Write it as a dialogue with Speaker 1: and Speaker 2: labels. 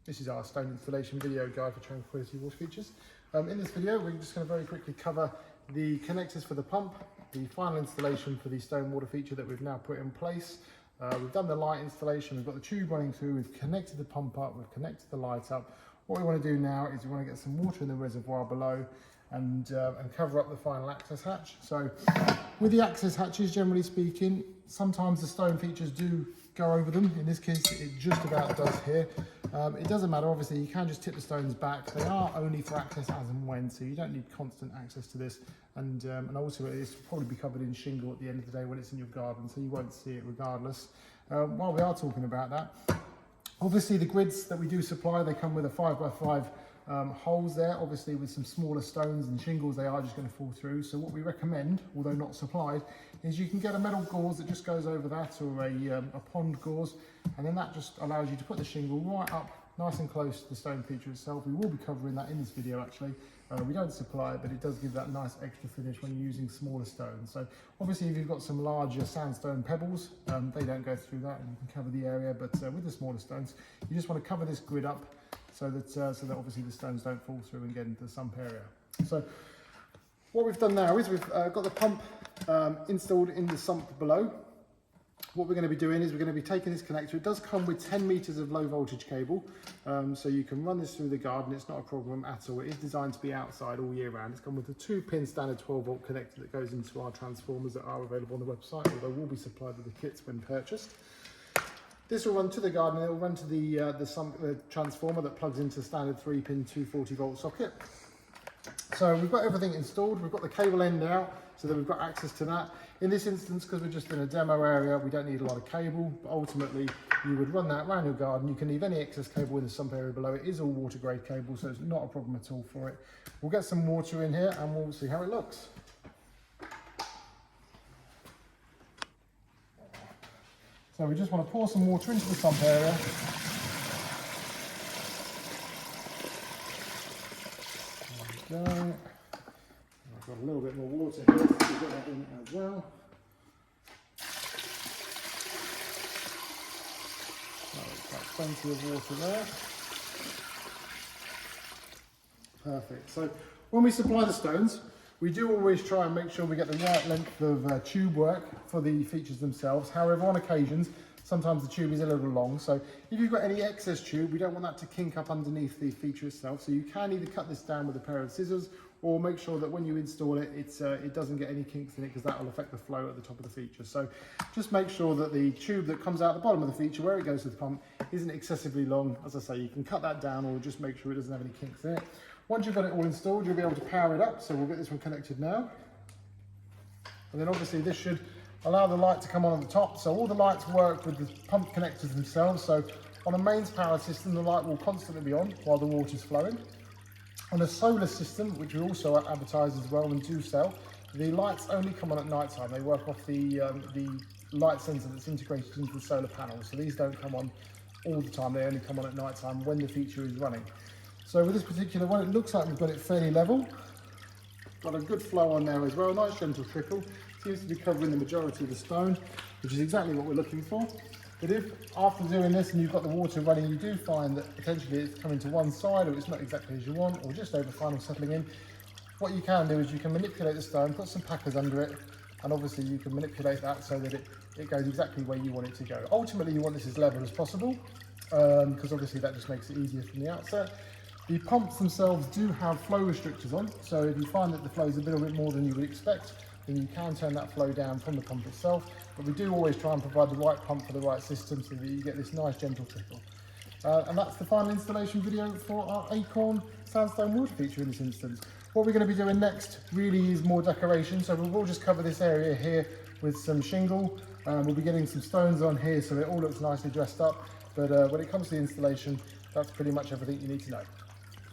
Speaker 1: This is our stone installation video guide for tranquility water features. In this video, we're just going to very quickly cover the connectors for the pump, the final installation for the stone water feature that we've now put in place. We've done the light installation, we've got the tube running through, we've connected the pump up, we've connected the light up. What we want to do now is we want to get some water in the reservoir below and cover up the final access hatch. So with the access hatches, generally speaking, sometimes the stone features do go over them. In this case, it just about does here. It doesn't matter, obviously, you can just tip the stones back. They are only for access as and when, so you don't need constant access to this. And also it's probably be covered in shingle at the end of the day when it's in your garden, so you won't see it regardless. While we are talking about that, obviously the grids that we do supply, they come with a 5x5 holes there. Obviously with some smaller stones and shingles, they are just going to fall through. So what we recommend, although not supplied, is you can get a metal gauze that just goes over that, or a pond gauze, and then that just allows you to put the shingle right up nice and close to the stone feature itself. We will be covering that in this video actually. We don't supply it, but it does give that nice extra finish when you're using smaller stones. So obviously if you've got some larger sandstone pebbles, they don't go through that and you can cover the area, but with the smaller stones, you just want to cover this grid up so that obviously the stones don't fall through and get into the sump area. So what we've done now is we've got the pump installed in the sump below. What we're going to be doing is we're going to be taking this connector. It does come with 10 meters of low voltage cable, so you can run this through the garden. It's not a problem at all. It is designed to be outside all year round. It's come with a 2-pin standard 12-volt connector that goes into our transformers that are available on the website, although will be supplied with the kits when purchased. This will run to the garden. It will run to the transformer that plugs into the standard 3-pin 240-volt socket. So we've got everything installed. We've got the cable end out so that we've got access to that. In this instance, because we're just in a demo area, we don't need a lot of cable, but ultimately you would run that around your garden. You can leave any excess cable in the sump area below. It is all water grade cable, so it's not a problem at all for it. We'll get some water in here and we'll see how it looks. So we just want to pour some water into the sump area. There we go. I've got a little bit more water here, so we've got that in as well. So we've got plenty of water there. Perfect. So when we supply the stones, we do always try and make sure we get the right length of tube work for the features themselves. However, on occasions, sometimes the tube is a little long. So if you've got any excess tube, we don't want that to kink up underneath the feature itself. So you can either cut this down with a pair of scissors or make sure that when you install it, it doesn't get any kinks in it, because that will affect the flow at the top of the feature. So just make sure that the tube that comes out the bottom of the feature, where it goes to the pump, isn't excessively long. As I say, you can cut that down or just make sure it doesn't have any kinks in it. Once you've got it all installed, you'll be able to power it up. So we'll get this one connected now. And then obviously this should allow the light to come on at the top. So all the lights work with the pump connectors themselves. So on a mains power system, the light will constantly be on while the water's flowing. On a solar system, which we also advertise as well and do sell, the lights only come on at night time. They work off the light sensor that's integrated into the solar panels. So these don't come on all the time. They only come on at night time when the feature is running. So with this particular one, it looks like we've got it fairly level. Got a good flow on there as well, nice gentle trickle. Seems to be covering the majority of the stone, which is exactly what we're looking for. But if after doing this and you've got the water running, you do find that potentially it's coming to one side, or it's not exactly as you want, or just over final settling in, what you can do is you can manipulate the stone, put some packers under it, and obviously you can manipulate that so that it goes exactly where you want it to go. Ultimately you want this as level as possible, because obviously that just makes it easier from the outset. The pumps themselves do have flow restrictors on, so if you find that the flow is a little bit more than you would expect, then you can turn that flow down from the pump itself. But we do always try and provide the right pump for the right system so that you get this nice gentle trickle. And that's the final installation video for our Acorn sandstone water feature in this instance. What we're going to be doing next really is more decoration, so we will just cover this area here with some shingle. We'll be getting some stones on here so it all looks nicely dressed up. But when it comes to the installation, that's pretty much everything you need to know.